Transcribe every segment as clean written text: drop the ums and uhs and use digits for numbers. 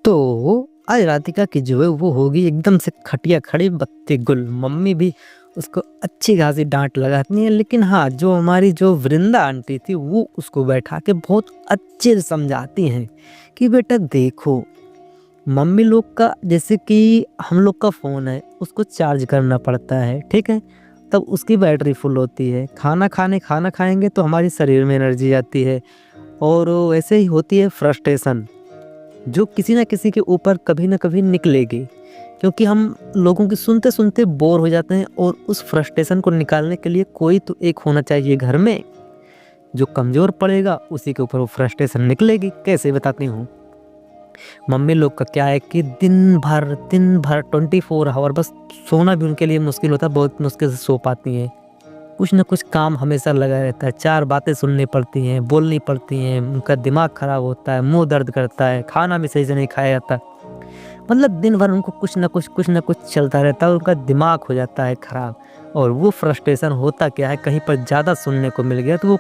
तो आज राधिका की जो है वो होगी एकदम से खटिया खड़ी बत्ती गुल। मम्मी भी उसको अच्छी खासी डांट लगाती है, लेकिन हाँ, जो हमारी जो वृंदा आंटी थी वो उसको बैठा के बहुत अच्छे से समझाती हैं कि बेटा देखो, मम्मी लोग का जैसे कि हम लोग का फ़ोन है, उसको चार्ज करना पड़ता है, ठीक है? तब उसकी बैटरी फुल होती है। खाना खाएंगे तो हमारे शरीर में एनर्जी आती है। और वैसे ही होती है फ्रस्ट्रेशन, जो किसी न किसी के ऊपर कभी न कभी निकलेगी, क्योंकि हम लोगों की सुनते-सुनते बोर हो जाते हैं और उस फ्रस्ट्रेशन को निकालने के लिए कोई तो एक होना चाहिए घर में, जो कमज़ोर पड़ेगा उसी के ऊपर वो फ्रस्ट्रेशन निकलेगी। कैसे बताती हूँ। मम्मी लोग का क्या है कि दिन भर 24 आवर बस सोना भी उनके लिए मुश्किल होता है, बहुत मुश्किल से सो पाती हैं। कुछ न कुछ काम हमेशा लगा रहता है, 4 बातें सुननी पड़ती हैं, बोलनी पड़ती हैं, उनका दिमाग ख़राब होता है, मुँह दर्द करता है, खाना भी सही से नहीं खाया जाता। मतलब दिन भर उनको कुछ न कुछ चलता रहता है, उनका दिमाग हो जाता है ख़राब। और वो फ्रस्ट्रेशन होता क्या है, कहीं पर ज़्यादा सुनने को मिल गया तो वो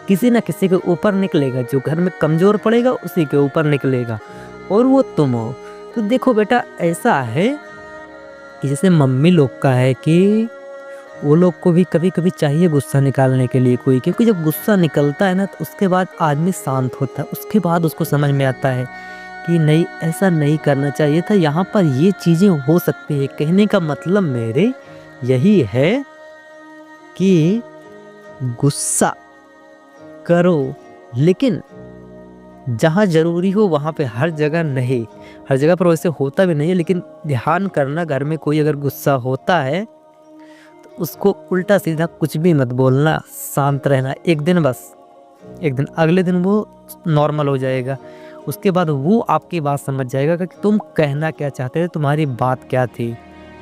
किसी न किसी के ऊपर निकलेगा, जो घर में कमज़ोर पड़ेगा उसी के ऊपर निकलेगा, और वो तुम हो। तो देखो बेटा, ऐसा है कि जैसे मम्मी लोग का है कि वो लोग को भी कभी-कभी चाहिए गुस्सा निकालने के लिए कोई, क्योंकि जब गुस्सा निकलता है ना तो उसके बाद आदमी शांत होता है। उसके बाद उसको समझ में आता है कि नहीं, ऐसा नहीं करना चाहिए था, यहाँ पर ये चीज़ें हो सकती है। कहने का मतलब मेरे यही है कि गुस्सा करो, लेकिन जहाँ ज़रूरी हो वहाँ पे, हर जगह नहीं। हर जगह पर वैसे होता भी नहीं है, लेकिन ध्यान करना, घर में कोई अगर गुस्सा होता है उसको उल्टा सीधा कुछ भी मत बोलना, शांत रहना एक दिन बस। एक दिन, अगले दिन वो नॉर्मल हो जाएगा। उसके बाद वो आपकी बात समझ जाएगा कि तुम कहना क्या चाहते थे, तुम्हारी बात क्या थी।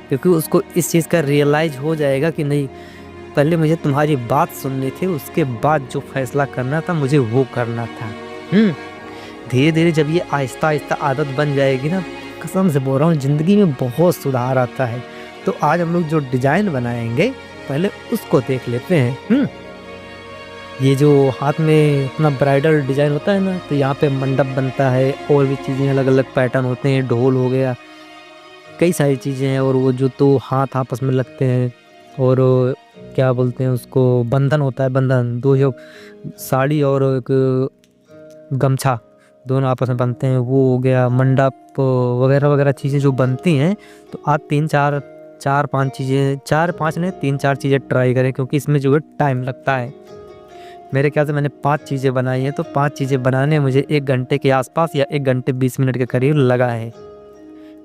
क्योंकि उसको इस चीज़ का रियलाइज़ हो जाएगा कि नहीं, पहले मुझे तुम्हारी बात सुननी थी, उसके बाद जो फैसला करना था मुझे वो करना था। धीरे-धीरे जब ये आहिस्ता-आहिस्ता आदत बन जाएगी ना, कसम से बोल रहा हूँ, ज़िंदगी में बहुत सुधार आता है। तो आज हम लोग जो डिज़ाइन बनाएँगे, पहले उसको देख लेते हैं। ये जो हाथ में अपना ब्राइडल डिज़ाइन होता है ना, तो यहाँ पे मंडप बनता है, और भी चीज़ें अलग-अलग पैटर्न होते हैं, ढोल हो गया, कई सारी चीज़ें हैं। और वो जो तो हाथ आपस में लगते हैं, और क्या बोलते हैं उसको, बंधन होता है, बंधन। 2 जो साड़ी और एक गमछा, दोनों आपस में बंधते हैं, वो हो गया। मंडप वगैरह चीज़ें जो बनती हैं, तो आज 4-5 चीज़ें, 4-5 नहीं 3-4 चीज़ें ट्राई करें, क्योंकि इसमें जो है टाइम लगता है। मेरे ख्याल से मैंने 5 चीज़ें बनाई हैं, तो 5 चीज़ें बनाने में मुझे 1 घंटे के आसपास या 1 घंटे 20 मिनट के करीब लगा है।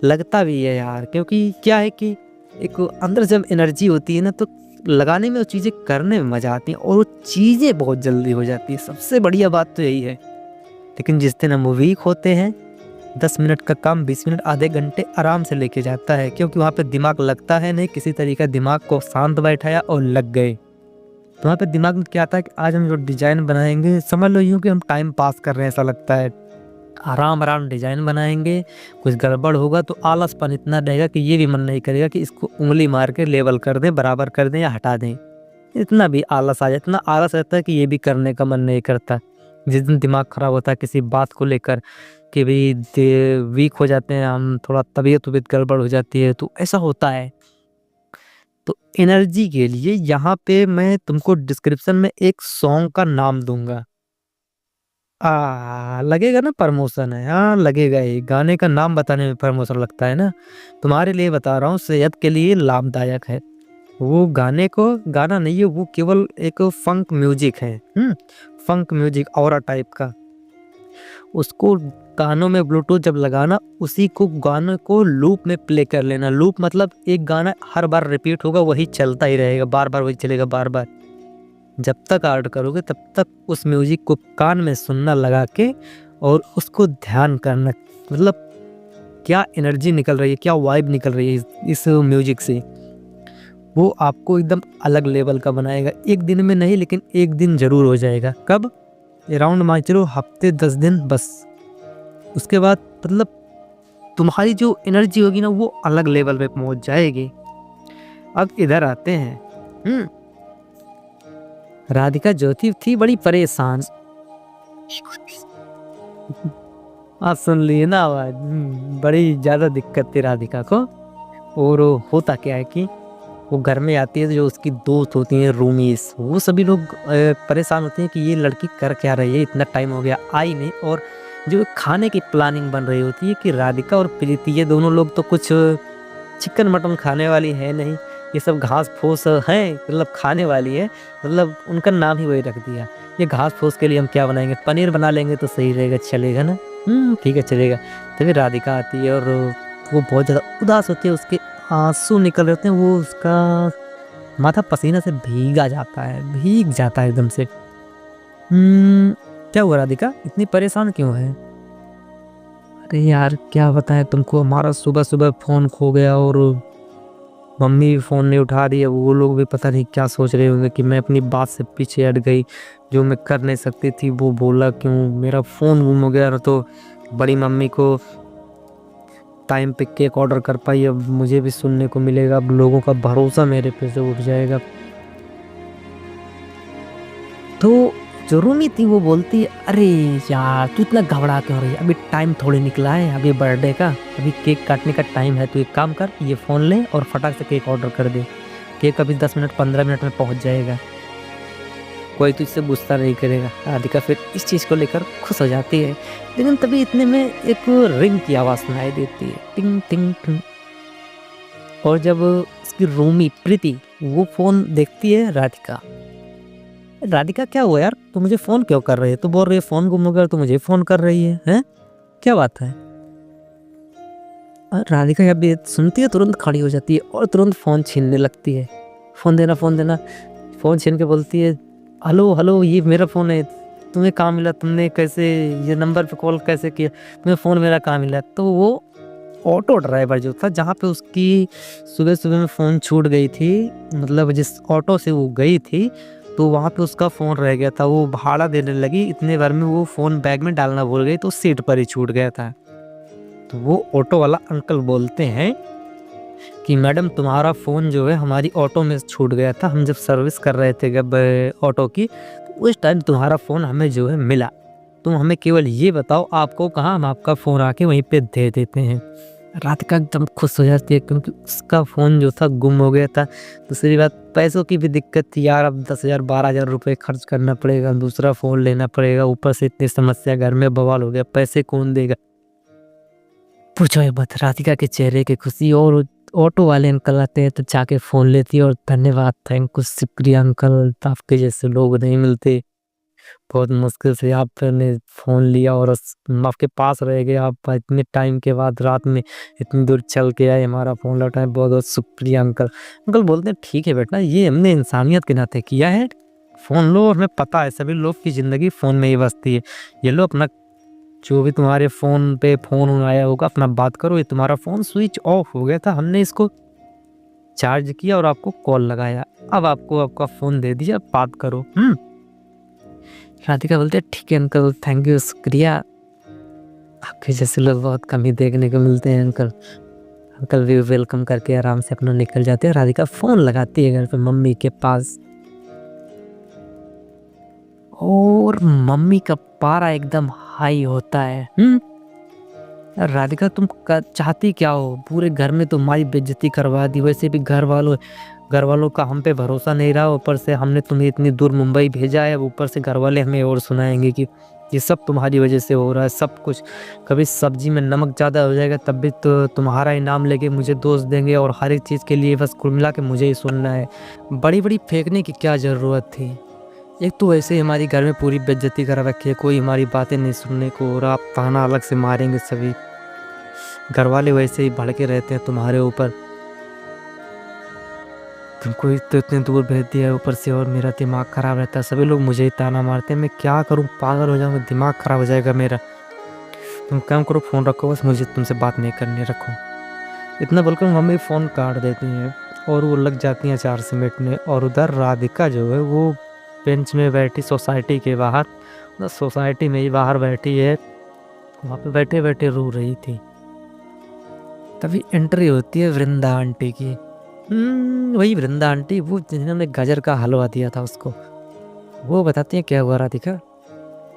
लगता भी है यार, क्योंकि क्या है कि एक अंदर जब एनर्जी होती है ना, तो लगाने में, वो चीज़ें करने में मज़ा आती है, और वो चीज़ें बहुत जल्दी हो जाती है। सबसे बढ़िया बात तो यही है। लेकिन जिस दिन हम वीक होते हैं, 10 मिनट का काम 20 मिनट, आधे घंटे आराम से लेके जाता है, क्योंकि वहाँ पे दिमाग लगता है नहीं। किसी तरीका दिमाग को शांत बैठाया और लग गए। तो वहाँ पे दिमाग में क्या आता है कि आज हम जो डिज़ाइन बनाएंगे, समझ लो यूँ कि हम टाइम पास कर रहे हैं, ऐसा लगता है। आराम डिज़ाइन बनाएंगे, कुछ गड़बड़ होगा तो आलसपन इतना रहेगा कि ये भी मन नहीं करेगा कि इसको उंगली मार के लेवल कर दें, बराबर कर दें या हटा दें। इतना भी आलस आ जाए, इतना आलस रहता है कि ये भी करने का मन नहीं करता। जिस दिन दिमाग खराब होता है किसी बात को लेकर, कि भाई वीक हो जाते हैं हम, थोड़ा तबीयत गड़बड़ हो जाती है, तो ऐसा होता है। तो एनर्जी के लिए यहाँ पे मैं तुमको डिस्क्रिप्शन में एक सॉन्ग का नाम दूंगा। लगेगा ना प्रमोशन है, हाँ लगेगा ही। गाने का नाम बताने में प्रमोशन लगता है ना। तुम्हारे लिए बता रहा हूँ, सेहत के लिए लाभदायक है। वो गाना नहीं है, वो केवल एक फंक म्यूजिक है। फंक म्यूजिक ऑरा टाइप का। उसको कानों में ब्लूटूथ जब लगाना, उसी को गाने को लूप में प्ले कर लेना। लूप मतलब एक गाना हर बार रिपीट होगा, वही चलता ही रहेगा, बार बार वही चलेगा, बार बार। जब तक आर्ट करोगे तब तक उस म्यूजिक को कान में सुनना लगा के, और उसको ध्यान करना। मतलब क्या एनर्जी निकल रही है, क्या वाइब निकल रही है इस म्यूजिक से, वो आपको एकदम अलग लेवल का बनाएगा। एक दिन में नहीं, लेकिन एक दिन जरूर हो जाएगा। कब? अराउंड मान चलो हफ्ते 10 दिन बस। उसके बाद मतलब तुम्हारी जो एनर्जी होगी ना, वो अलग लेवल पे पहुंच जाएगी। अब इधर आते हैं। राधिका जो थी बड़ी परेशान। आज सुन लिए ना आवाज़। बड़ी ज़्यादा दिक्कत थी राधिका को। और होता क्या है कि वो घर में आती है, तो जो उसकी दोस्त होती हैं रूमीज़, वो सभी लोग परेशान होते हैं कि ये लड़की कर क्या रही है, इतना टाइम हो गया आई नहीं। और जो खाने की प्लानिंग बन रही होती है कि राधिका और प्रीति ये दोनों लोग तो कुछ चिकन मटन खाने वाली है नहीं, ये सब घास फूस हैं, मतलब खाने वाली है, मतलब उनका नाम ही वही रख दिया। ये घास फूस के लिए हम क्या बनाएंगे, पनीर बना लेंगे तो सही रहेगा, चलेगा ना। ठीक है चलेगा। तभी राधिका आती है और वो बहुत ज़्यादा उदास होती है, उसके आंसू निकल रहे होते हैं, वो उसका माथा पसीना से भीगा जाता है, भीग जाता है एकदम से। क्या हुआ राधिका, इतनी परेशान क्यों है? अरे यार क्या बताएं तुमको, हमारा सुबह सुबह फ़ोन खो गया और मम्मी भी फ़ोन नहीं उठा रही है। वो लोग भी पता नहीं क्या सोच रहे होंगे कि मैं अपनी बात से पीछे हट गई, जो मैं कर नहीं सकती थी वो बोला क्यों, मेरा फ़ोन गुम हो गया। तो बड़ी मम्मी को टाइम पे केक ऑर्डर कर पाई, अब मुझे भी सुनने को मिलेगा, अब लोगों का भरोसा मेरे पे से उठ जाएगा। तो जो रूमी थी वो बोलती है, अरे यार तू इतना घबरा क्यों रही है, अभी टाइम थोड़ी निकला है, अभी बर्थडे का, अभी केक काटने का टाइम है। तो एक काम कर, ये फ़ोन ले और फटाक से केक ऑर्डर कर दे, केक अभी 10 मिनट 15 मिनट में पहुंच जाएगा, कोई तुझसे गुस्सा नहीं करेगा। राधिका फिर इस चीज़ को लेकर खुश हो जाती है। लेकिन तभी इतने में एक रिंग की आवाज़ सुनाई देती है, टिंग टिंग टिंग। और जब उसकी रूमी प्रीति वो फ़ोन देखती है, राधिका, राधिका क्या हुआ यार, तू मुझे फ़ोन क्यों कर रही है, तू बोल रही है फ़ोन गुम हो गया, तू मुझे फ़ोन कर रही है, हैं क्या बात है? राधिका जब ये सुनती है तुरंत खड़ी हो जाती है और तुरंत फ़ोन छीनने लगती है। फ़ोन देना, फ़ोन देना। फ़ोन छीन के बोलती है, हेलो हेलो ये मेरा फ़ोन है, तुम्हें कहाँ मिला, तुमने कैसे ये नंबर पे कॉल कैसे किया, तुम्हें फ़ोन मेरा कहाँ मिला? तो वो ऑटो ड्राइवर जो था, जहाँ पे उसकी सुबह सुबह में फ़ोन छूट गई थी, मतलब जिस ऑटो से वो गई थी, तो वहाँ पे उसका फ़ोन रह गया था। वो भाड़ा देने लगी, इतने बार में वो फ़ोन बैग में डालना भूल गई, तो सीट पर ही छूट गया था। तो वो ऑटो वाला अंकल बोलते हैं कि मैडम तुम्हारा फ़ोन जो है हमारी ऑटो में छूट गया था, हम जब सर्विस कर रहे थे जब ऑटो की, तो उस टाइम तुम्हारा फ़ोन हमें जो है मिला। तुम हमें केवल ये बताओ आपको कहाँ, हम आपका फ़ोन आके वहीं पे दे देते हैं। राधिका एकदम खुश हो जाती है क्योंकि उसका फ़ोन जो था गुम हो गया था। दूसरी बात पैसों की भी दिक्कत थी यार, अब 10,000 12,000 रुपये खर्च करना पड़ेगा, दूसरा फ़ोन लेना पड़ेगा, ऊपर से इतनी समस्या, घर में बवाल हो गया, पैसे कौन देगा? पूछो ये मत। राधिका के चेहरे की खुशी। और ऑटो वाले अंकल आते हैं तो जाके फ़ोन लेती है और धन्यवाद, थैंक यू, शुक्रिया अंकल, आपके जैसे लोग नहीं मिलते, बहुत मुश्किल से आपने फ़ोन लिया और आपके पास रह गए, आप इतने टाइम के बाद रात में इतनी दूर चल के आए, हमारा फ़ोन लौटाए, बहुत बहुत शुक्रिया अंकल। अंकल बोलते हैं ठीक है बेटा, ये हमने इंसानियत के नाते किया है, फ़ोन लो, और हमें पता है सभी लोग की ज़िंदगी फ़ोन में ही बसती है, ये लो अपना जो भी तुम्हारे फ़ोन पे फ़ोन आया होगा अपना बात करो। ये तुम्हारा फ़ोन स्विच ऑफ हो गया था, हमने इसको चार्ज किया और आपको कॉल लगाया, अब आपको आपका फ़ोन दे दिया, बात करो। राधिका बोलते हैं ठीक है अंकल, थैंक यू, शुक्रिया, आपके जैसे लोग बहुत कम ही देखने को मिलते हैं अंकल। अंकल भी वेलकम करके आराम से अपना निकल जाते हैं। राधिका फ़ोन लगाती है घर पे मम्मी के पास, और मम्मी का पारा एकदम हाई होता है। यार राधिका तुम चाहती क्या हो, पूरे घर में तुम्हारी बेइज्जती करवा दी, वैसे भी घर वालों का हम पे भरोसा नहीं रहा, ऊपर से हमने तुम्हें इतनी दूर मुंबई भेजा है, ऊपर से घर वाले हमें और सुनाएंगे कि ये सब तुम्हारी वजह से हो रहा है, सब कुछ। कभी सब्जी में नमक ज़्यादा हो जाएगा तब भी तो तुम्हारा ही नाम लेके मुझे दोष देंगे, और हर एक चीज़ के लिए बस कुल मिला के मुझे ही सुनना है। बड़ी बड़ी फेंकने की क्या ज़रूरत थी, एक तो वैसे ही हमारी घर में पूरी बेइज्जती करा रखी है, कोई हमारी बातें नहीं सुनने को, और आप ताना अलग से मारेंगे सभी, घर वाले वैसे ही भड़के रहते हैं तुम्हारे ऊपर, तुमको तो इतने दूर भेज दिया है ऊपर से, और मेरा दिमाग ख़राब रहता है, सभी लोग मुझे ही ताना मारते हैं, मैं क्या करूं, पागल हो जाऊंगा, दिमाग ख़राब हो जाएगा मेरा। तुम काम करो, फ़ोन रखो, बस मुझे तुमसे बात नहीं करनी, रखो। इतना बोलकर मम्मी फ़ोन काट देती हैं और वो लग जाती हैं चार सिमटने। और उधर राधिका जो है वो बेंच में बैठी सोसाइटी के बाहर, सोसाइटी में ही बाहर बैठी है, वहाँ पे बैठे बैठे रो रही थी। तभी एंट्री होती है वृंदा आंटी की। वही वृंदा आंटी, वो जिन्होंने गाजर का हलवा दिया था उसको। वो बताती हैं क्या हुआ राधिका,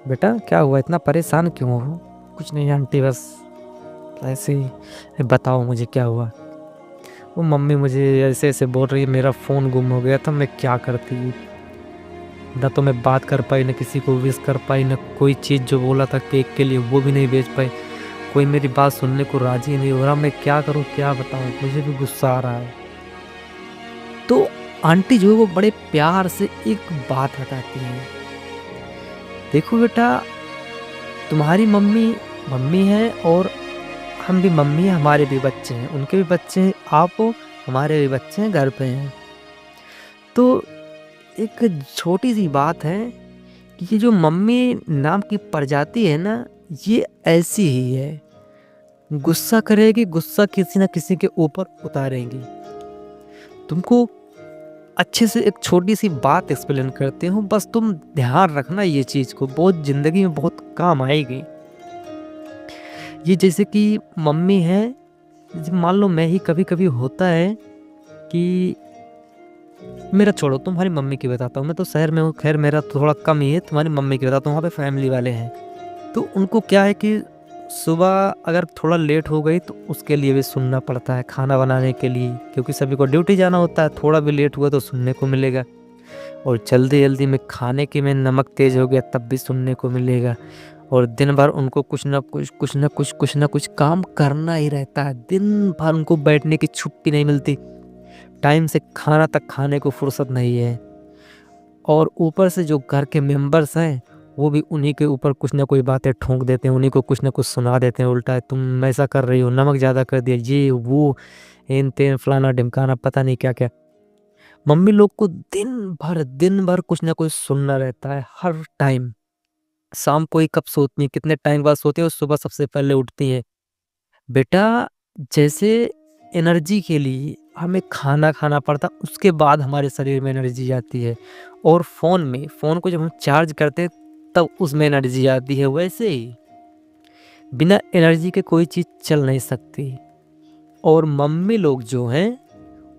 बेटा क्या हुआ, इतना परेशान क्यों हो, कुछ नहीं आंटी, बस ऐसे ही, बताओ मुझे क्या हुआ। वो मम्मी मुझे ऐसे ऐसे बोल रही है, मेरा फ़ोन गुम हो गया था, मैं क्या करती। ना तो मैं बात कर पाई, ना किसी को विश कर पाई, ना कोई चीज़ जो बोला था केक के लिए वो भी नहीं बेच पाई। कोई मेरी बात सुनने को राजी नहीं हो रहा। मैं क्या करूं, क्या बताऊं, मुझे भी गुस्सा आ रहा है। तो आंटी जो है वो बड़े प्यार से एक बात बताती है, देखो बेटा, तुम्हारी मम्मी मम्मी है और हम भी मम्मी हैं, हमारे भी बच्चे हैं, उनके भी बच्चे हैं, आप हो, हमारे भी बच्चे हैं, घर पे हैं। तो एक छोटी सी बात है कि ये जो मम्मी नाम की प्रजाति है ना, ये ऐसी ही है, गुस्सा करेगी, गुस्सा किसी ना किसी के ऊपर उतारेंगी। तुमको अच्छे से एक छोटी सी बात एक्सप्लेन करते हूँ, बस तुम ध्यान रखना ये चीज़ को, बहुत ज़िंदगी में बहुत काम आएगी। ये जैसे कि मम्मी है, मान लो मैं ही, कभी कभी होता है कि मेरा छोड़ो, तुम्हारी मम्मी की बताता हूँ। मैं तो शहर में हूँ, खैर मेरा थोड़ा कम ही है, तुम्हारी मम्मी की बताता हूँ, वहाँ पे फैमिली वाले हैं। तो उनको क्या है कि सुबह अगर थोड़ा लेट हो गई तो उसके लिए भी सुनना पड़ता है, खाना बनाने के लिए, क्योंकि सभी को ड्यूटी जाना होता है। थोड़ा भी लेट हुआ तो सुनने को मिलेगा, और जल्दी जल्दी में खाने के में नमक तेज़ हो गया तब भी सुनने को मिलेगा। और दिन भर उनको कुछ ना कुछ काम करना ही रहता है। दिन भर उनको बैठने की छुट्टी नहीं मिलती, टाइम से खाना तक खाने को फुर्सत नहीं है। और ऊपर से जो घर के मेंबर्स हैं वो भी उन्हीं के ऊपर कुछ ना कोई बातें ठोंक देते हैं, उन्हीं को कुछ ना कुछ सुना देते हैं उल्टा, तुम ऐसा कर रही हो, नमक ज़्यादा कर दिया, ये वो हेन तेन फलाना ढिमकाना, पता नहीं क्या क्या। मम्मी लोग को दिन भर कुछ ना कुछ सुनना रहता है हर टाइम। शाम को ही कब सोती हैं, कितने टाइम बाद सोती हैं, और सुबह सबसे पहले उठती हैं। बेटा, जैसे एनर्जी के लिए हमें खाना खाना पड़ता, उसके बाद हमारे शरीर में एनर्जी आती है। और फ़ोन को जब हम चार्ज करते हैं तब उसमें एनर्जी आती है। वैसे ही बिना एनर्जी के कोई चीज़ चल नहीं सकती। और मम्मी लोग जो हैं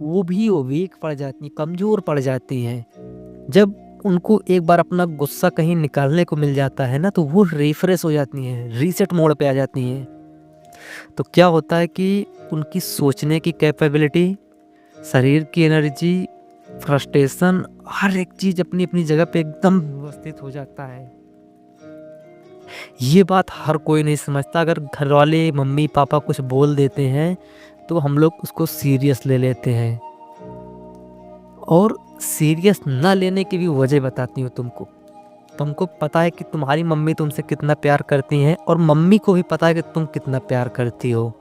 वो भी वीक पड़ जाती हैं, कमज़ोर पड़ जाती हैं। जब उनको एक बार अपना गुस्सा कहीं निकालने को मिल जाता है ना, तो वो रिफ्रेश हो जाती हैं, रीसेट मोड पे आ जाती हैं। तो क्या होता है कि उनकी सोचने की कैपेबिलिटी, शरीर की एनर्जी, फ्रस्ट्रेशन, हर एक चीज़ अपनी अपनी जगह पे एकदम व्यवस्थित हो जाता है। ये बात हर कोई नहीं समझता। अगर घर वाले मम्मी पापा कुछ बोल देते हैं तो हम लोग उसको सीरियस ले लेते हैं, और सीरियस ना लेने की भी वजह बताती हूँ तुमको। तुमको पता है कि तुम्हारी मम्मी तुमसे कितना प्यार करती हैं, और मम्मी को भी पता है कि तुम कितना प्यार करती हो।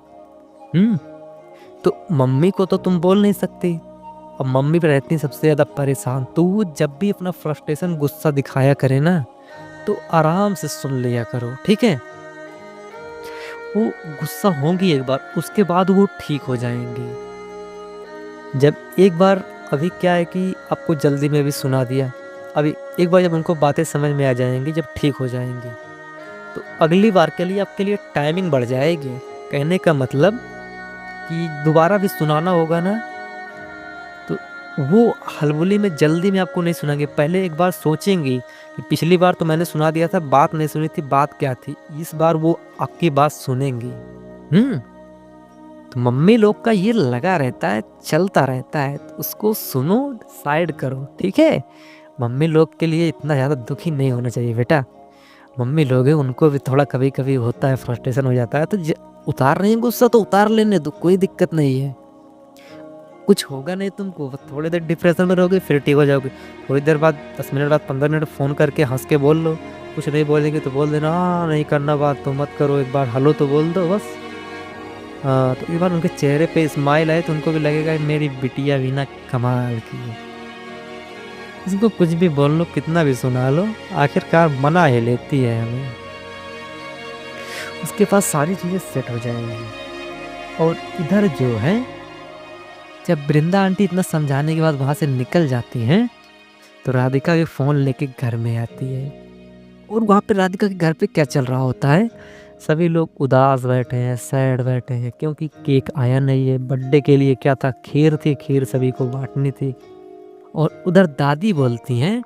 तो मम्मी को तो तुम बोल नहीं सकती, और मम्मी पे रहती सबसे ज़्यादा परेशान। तो वो जब भी अपना फ्रस्ट्रेशन, गुस्सा दिखाया करे ना, तो आराम से सुन लिया करो, ठीक है। वो गुस्सा होंगी एक बार, उसके बाद वो ठीक हो जाएंगी। जब एक बार, अभी क्या है कि आपको जल्दी में भी सुना दिया, अभी एक बार जब उनको बातें समझ में आ जाएंगी, जब ठीक हो जाएंगी, तो अगली बार के लिए आपके लिए टाइमिंग बढ़ जाएगी। कहने का मतलब कि दोबारा भी सुनाना होगा ना, तो वो हलबुली में जल्दी में आपको नहीं सुनाएंगे। पहले एक बार सोचेंगी कि पिछली बार तो मैंने सुना दिया था, बात नहीं सुनी थी, बात क्या थी। इस बार वो आपकी बात सुनेंगी। तो मम्मी लोग का ये लगा रहता है, चलता रहता है, तो उसको सुनो, साइड करो, ठीक है। मम्मी लोग के लिए इतना ज़्यादा दुखी नहीं होना चाहिए बेटा। मम्मी लोग हैं, उनको भी थोड़ा कभी कभी होता है, फ्रस्ट्रेशन हो जाता है, तो उतार रही है गुस्सा तो उतार लेने दो, कोई दिक्कत नहीं है। कुछ होगा नहीं तुमको, थोड़ी देर डिप्रेशन में रहोगे फिर ठीक हो जाओगे। थोड़ी देर बाद, 10 मिनट बाद, 15 मिनट फ़ोन करके हंस के बोल लो। कुछ नहीं बोलेंगे तो बोल देना, हाँ नहीं करना बात तो मत करो, एक बार हेलो तो बोल दो बस। हाँ, तो एक बार उनके चेहरे पे स्माइल आए तो उनको भी लगेगा मेरी बिटिया भी ना कमाल की है। इसको कुछ भी बोल लो, कितना भी सुना लो, आखिरकार मना ही लेती है हमें। उसके पास सारी चीज़ें सेट हो जाएंगी। और इधर जो है, जब वृंदा आंटी इतना समझाने के बाद वहाँ से निकल जाती हैं, तो राधिका भी फ़ोन लेके घर में आती है। और वहाँ पे राधिका के घर पे क्या चल रहा होता है, सभी लोग उदास बैठे हैं, सैड बैठे हैं, क्योंकि केक आया नहीं है। बर्थडे के लिए क्या था, खीर थी, खीर सभी को बांटनी थी। और उधर दादी बोलती हैं,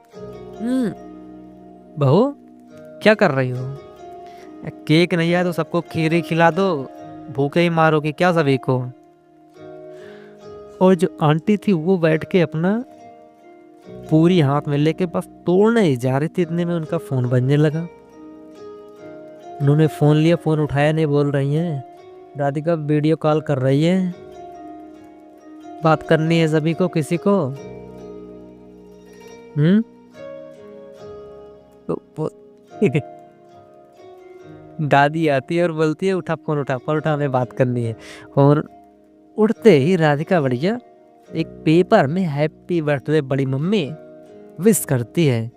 बहू क्या कर रही हो। केक नहीं आया तो सबको खीर ही खिला दो, भूखे ही मारोगे क्या सभी को। और जो आंटी थी वो बैठ के अपना पूरी हाथ में लेके बस तोड़ने ही जा रही थी, इतने में उनका फोन बजने लगा। उन्होंने फोन लिया, फोन उठाया नहीं, बोल रही हैं राधिका वीडियो कॉल कर रही है, बात करनी है सभी को, किसी को। तो दादी आती है और बोलती है उठा फोन, उठा फोन, उठा, हमें बात करनी है। और उठते ही राधिका बढ़िया एक पेपर में हैप्पी बर्थडे बड़ी मम्मी विश करती है।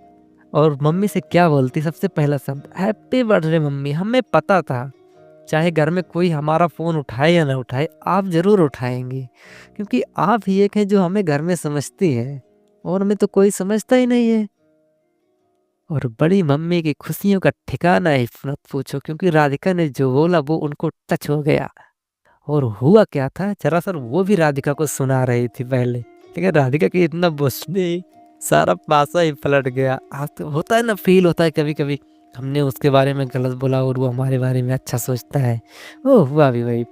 और मम्मी से क्या बोलती, सबसे पहला शब्द हैप्पी बर्थडे मम्मी। हमें पता था चाहे घर में कोई हमारा फ़ोन उठाए या ना उठाए, आप ज़रूर उठाएंगे, क्योंकि आप ही एक हैं जो हमें घर में समझती है, और हमें तो कोई समझता ही नहीं है। और बड़ी मम्मी की खुशियों का ठिकाना ही मत पूछो, क्योंकि राधिका ने जो बोला वो उनको टच हो गया। और हुआ क्या था, दरअसल वो भी राधिका को सुना रही थी पहले, लेकिन राधिका की इतना बोलने सारा पासा ही पलट गया। आज तो होता है ना, फील होता है कभी कभी हमने उसके बारे में गलत बोला और वो हमारे बारे में अच्छा सोचता है। वो हुआ भी वही।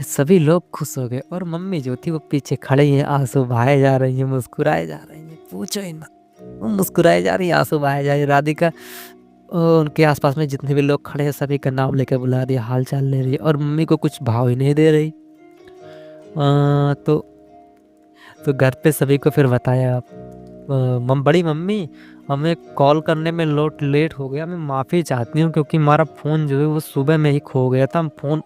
सभी लोग खुश हो गए और मम्मी जो थी वो पीछे खड़ी है, आंसू बहाए जा रही है, मुस्कुराए जा रही है, पूछो ही ना। वो मुस्कुराए जा रही है, आंसू बहाए जा रही है। राधिका उनके आसपास में जितने भी लोग खड़े हैं सभी का नाम लेकर बुला रही है, हाल चाल ले रही है, और मम्मी को कुछ भाव ही नहीं दे रही। तो घर पे सभी को फिर बताया, बड़ी मम्मी हमें कॉल करने में लेट हो गया, मैं माफ़ी चाहती हूँ, क्योंकि हमारा फ़ोन जो है वो सुबह में ही खो गया था, हम फ़ोन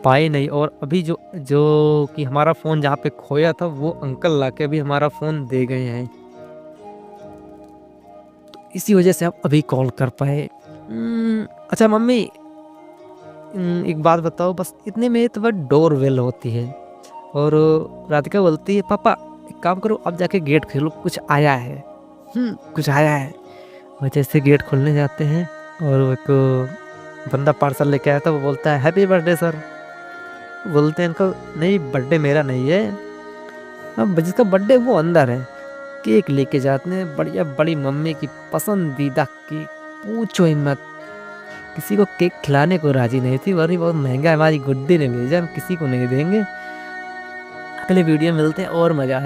पाए नहीं। और अभी जो जो कि हमारा फ़ोन जहाँ पे खोया था वो अंकल लाके अभी हमारा फ़ोन दे गए हैं, तो इसी वजह से हम अभी कॉल कर पाए। अच्छा मम्मी, एक बात बताओ, बस इतने में तो डोर बेल होती है और राधिका बोलती है पापा एक काम करो, अब जाके गेट खोलो, कुछ आया है। कुछ आया है। और जैसे गेट खोलने जाते हैं और एक बंदा पार्सल लेके आया था, वो बोलता है हैप्पी बर्थडे सर। बोलते हैं अंकल नहीं, बर्थडे मेरा नहीं है, अब जिसका बर्थडे वो अंदर है। केक लेके जाते हैं, बढ़िया बड़ी मम्मी की पसंदीदा केक, पूछो ही मत। किसी को केक खिलाने को राजी नहीं थी, वही बहुत महंगा हमारी गुड्डी ने भेजा, हम किसी को नहीं देंगे। अगले वीडियो मिलते हैं और मजा है।